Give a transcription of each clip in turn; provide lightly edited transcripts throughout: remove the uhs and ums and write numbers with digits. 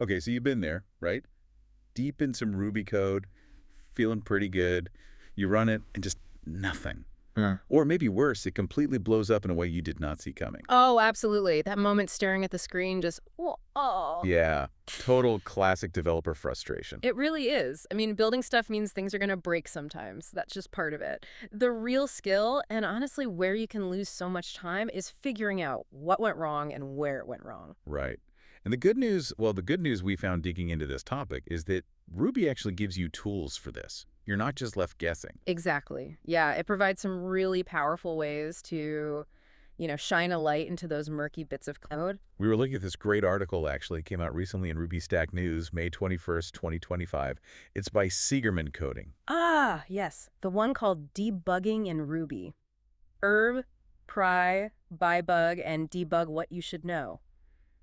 Okay, so you've been there, right? Deep in some Ruby code, feeling pretty good. You run it and just nothing. Yeah. Or maybe worse, it completely blows up in a way you did not see coming. Oh, absolutely. That moment staring at the screen just, oh. Yeah, total classic developer frustration. It really is. I mean, building stuff means things are going to break sometimes. That's just part of it. The real skill, and honestly where you can lose so much time, is figuring out what went wrong and where it went wrong. Right. And the good news, well, the good news we found digging into this topic is that Ruby actually gives you tools for this. You're not just left guessing. Exactly. Yeah, it provides some really powerful ways to, shine a light into those murky bits of code. We were looking at this great article, actually, came out recently in Ruby Stack News, May 21st, 2025. It's by Seegerman Coding. Ah, yes. The one called Debugging in Ruby. Herb, pry, byebug, and debug what you should know.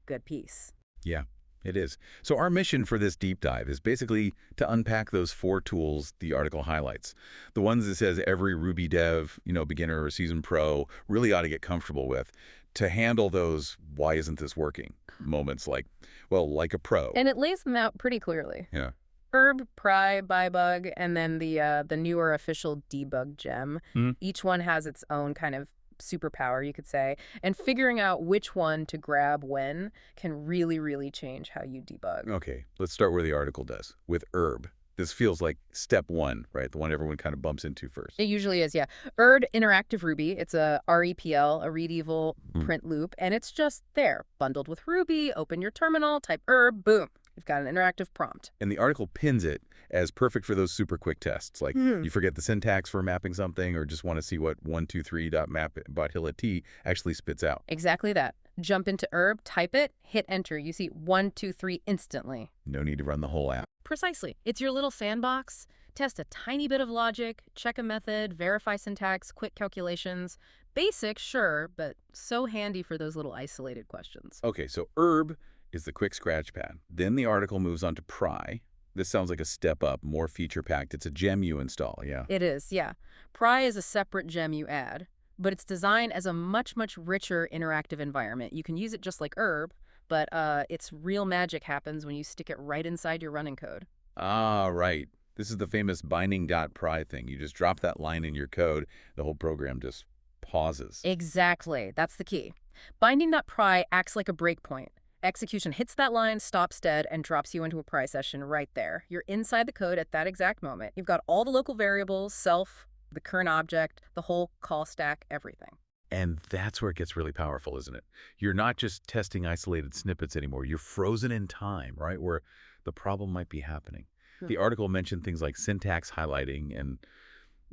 Good piece. Yeah, it is. So our mission for this deep dive is basically to unpack those 4 tools the article highlights. The ones that says every Ruby dev, beginner or seasoned pro really ought to get comfortable with to handle those why isn't this working moments like, well, like a pro. And it lays them out pretty clearly. Yeah. Herb, pry, byebug, and then the newer official debug gem. Mhm. Each one has its own kind of superpower, you could say, and figuring out which one to grab when can really, really change how you debug. Okay, let's start where the article does, with herb. This feels like step 1, right? The one everyone kind of bumps into first. It usually is, yeah. ERD, interactive Ruby. It's a REPL, a readable print loop, and it's just there, bundled with Ruby. Open your terminal, type herb, boom. You've got an interactive prompt. And the article pins it as perfect for those super quick tests. Like you forget the syntax for mapping something or just want to see what 123.map.hillit actually spits out. Exactly that. Jump into herb, type it, hit enter. You see 1, 2, 3 instantly. No need to run the whole app. Precisely. It's your little sandbox. Test a tiny bit of logic, check a method, verify syntax, quick calculations. Basic, sure, but so handy for those little isolated questions. Okay, so herb is the quick scratch pad. Then the article moves on to pry. This sounds like a step up, more feature-packed. It's a gem you install, yeah. It is, yeah. Pry is a separate gem you add, but it's designed as a much, much richer interactive environment. You can use it just like herb, but its real magic happens when you stick it right inside your running code. Ah, right. This is the famous binding.pry thing. You just drop that line in your code, the whole program just pauses. Exactly. That's the key. Binding.pry acts like a breakpoint. Execution hits that line, stops dead, and drops you into a pry session right there. You're inside the code at that exact moment. You've got all the local variables, self, the current object, the whole call stack, everything. And that's where it gets really powerful, isn't it? You're not just testing isolated snippets anymore. You're frozen in time, right, where the problem might be happening. The article mentioned things like syntax highlighting and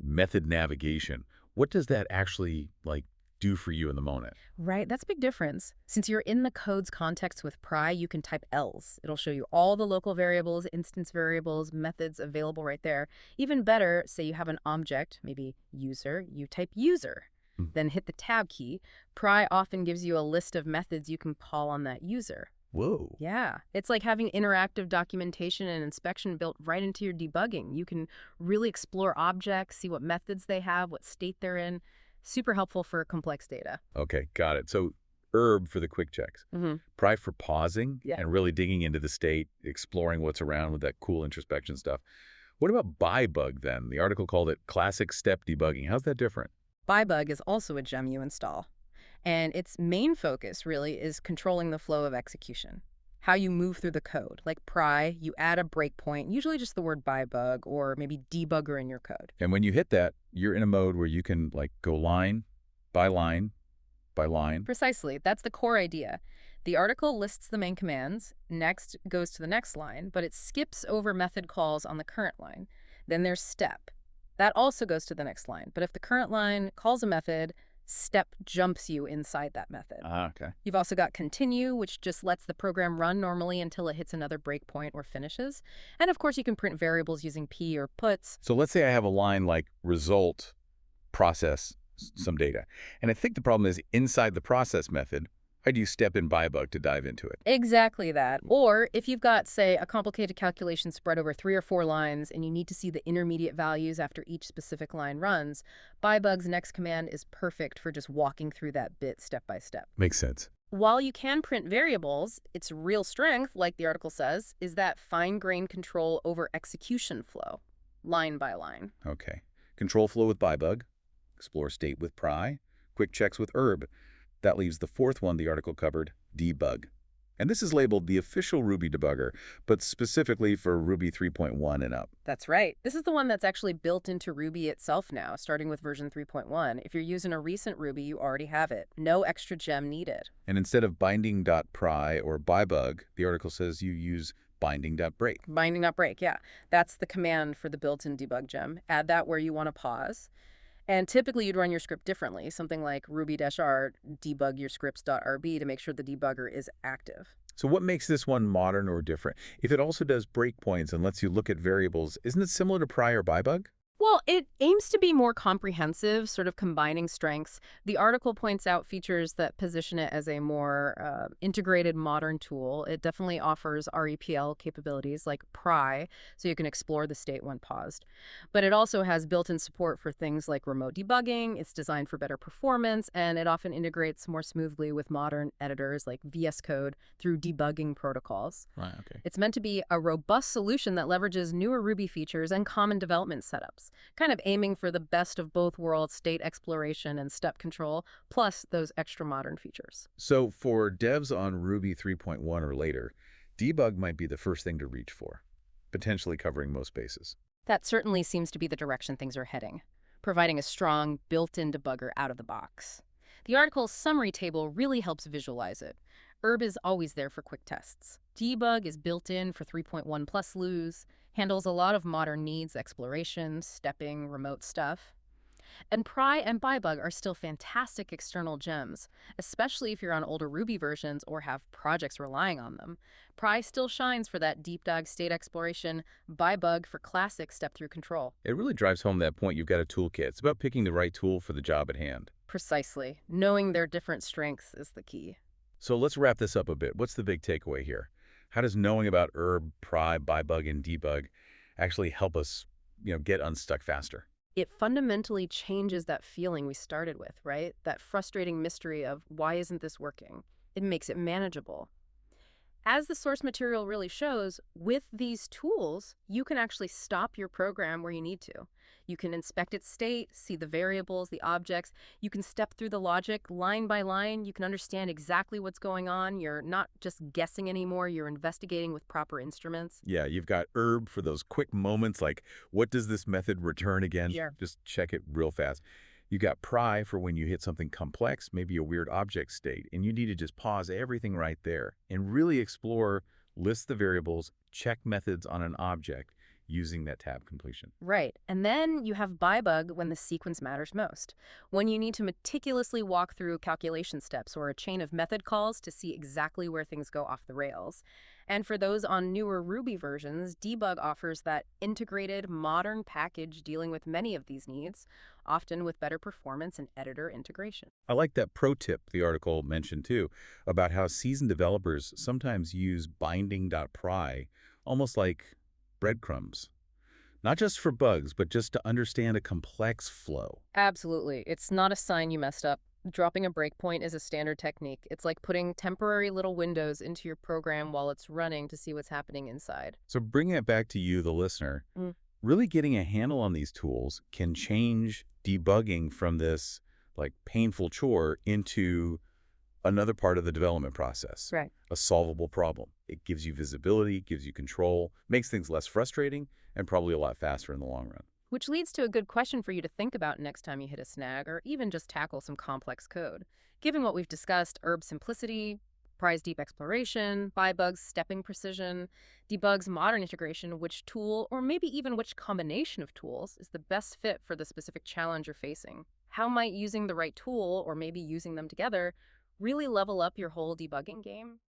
method navigation. What does that actually, do for you in the moment? Right, that's a big difference. Since you're in the code's context with pry, you can type else. It'll show you all the local variables, instance variables, methods available right there. Even better, say you have an object, maybe user, you type user. Then hit the tab key. Pry often gives you a list of methods you can call on that user. Whoa. Yeah, it's like having interactive documentation and inspection built right into your debugging. You can really explore objects, see what methods they have, what state they're in. Super helpful for complex data. Okay, got it. So herb for the quick checks. Pry for pausing and really digging into the state, exploring what's around with that cool introspection stuff. What about byebug then? The article called it classic step debugging. How's that different? Byebug is also a gem you install. And its main focus really is controlling the flow of execution. How you move through the code. Like pry, you add a breakpoint, usually just the word byebug or maybe debugger in your code. And when you hit that, you're in a mode where you can go line by line by line. Precisely. That's the core idea. The article lists the main commands, next goes to the next line, but it skips over method calls on the current line. Then there's step. That also goes to the next line. But if the current line calls a method, step jumps you inside that method. Okay. You've also got continue, which just lets the program run normally until it hits another breakpoint or finishes. And of course, you can print variables using p or puts. So let's say I have a line like result process some data. And I think the problem is inside the process method, I'd use step in byebug to dive into it. Exactly that. Or if you've got, say, a complicated calculation spread over 3 or 4 lines and you need to see the intermediate values after each specific line runs, byebug's next command is perfect for just walking through that bit step by step. Makes sense. While you can print variables, its real strength, like the article says, is that fine-grained control over execution flow, line by line. Okay. Control flow with byebug, explore state with pry, quick checks with herb. That leaves the fourth one the article covered, debug. And this is labeled the official Ruby debugger, but specifically for Ruby 3.1 and up. That's right. This is the one that's actually built into Ruby itself now, starting with version 3.1. If you're using a recent Ruby, you already have it. No extra gem needed. And instead of binding.pry or byebug, the article says you use binding.break. Binding.break, yeah. That's the command for the built-in debug gem. Add that where you want to pause. And typically you'd run your script differently, something like ruby-r debug your scripts.rb to make sure the debugger is active. So what makes this one modern or different? If it also does breakpoints and lets you look at variables, isn't it similar to pry or byebug? Well, it aims to be more comprehensive, sort of combining strengths. The article points out features that position it as a more integrated modern tool. It definitely offers REPL capabilities like pry, so you can explore the state when paused. But it also has built-in support for things like remote debugging. It's designed for better performance, and it often integrates more smoothly with modern editors like VS Code through debugging protocols. Right, okay. It's meant to be a robust solution that leverages newer Ruby features and common development setups, kind of aiming for the best of both worlds, state exploration and step control, plus those extra modern features. So for devs on Ruby 3.1 or later, debug might be the first thing to reach for, potentially covering most bases. That certainly seems to be the direction things are heading, providing a strong, built-in debugger out of the box. The article's summary table really helps visualize it. Herb is always there for quick tests. Debug is built in for 3.1 plus loos, handles a lot of modern needs, exploration, stepping, remote stuff. And pry and byebug are still fantastic external gems, especially if you're on older Ruby versions or have projects relying on them. Pry still shines for that deep dive state exploration, byebug for classic step-through control. It really drives home that point you've got a toolkit. It's about picking the right tool for the job at hand. Precisely. Knowing their different strengths is the key. So let's wrap this up a bit. What's the big takeaway here? How does knowing about herb, pry, byebug, and debug actually help us, get unstuck faster? It fundamentally changes that feeling we started with, right? That frustrating mystery of why isn't this working? It makes it manageable. As the source material really shows, with these tools, you can actually stop your program where you need to. You can inspect its state, see the variables, the objects. You can step through the logic line by line. You can understand exactly what's going on. You're not just guessing anymore. You're investigating with proper instruments. Yeah, you've got herb for those quick moments like, what does this method return again? Yeah. Just check it real fast. You got pry for when you hit something complex, maybe a weird object state, and you need to just pause everything right there and really explore, list the variables, check methods on an object using that tab completion. Right. And then you have byebug when the sequence matters most. When you need to meticulously walk through calculation steps or a chain of method calls to see exactly where things go off the rails. And for those on newer Ruby versions, debug offers that integrated, modern package dealing with many of these needs, often with better performance and editor integration. I like that pro tip the article mentioned too, about how seasoned developers sometimes use binding.pry almost like breadcrumbs. Not just for bugs, but just to understand a complex flow. Absolutely. It's not a sign you messed up. Dropping a breakpoint is a standard technique. It's like putting temporary little windows into your program while it's running to see what's happening inside. So bringing it back to you, the listener, really getting a handle on these tools can change debugging from this like painful chore into another part of the development process, Right. a solvable problem. It gives you visibility, gives you control, makes things less frustrating, and probably a lot faster in the long run. Which leads to a good question for you to think about next time you hit a snag or even just tackle some complex code. Given what we've discussed, herb simplicity, pry's deep exploration, bybug's stepping precision, debug's modern integration, which tool or maybe even which combination of tools is the best fit for the specific challenge you're facing? How might using the right tool or maybe using them together really level up your whole debugging game?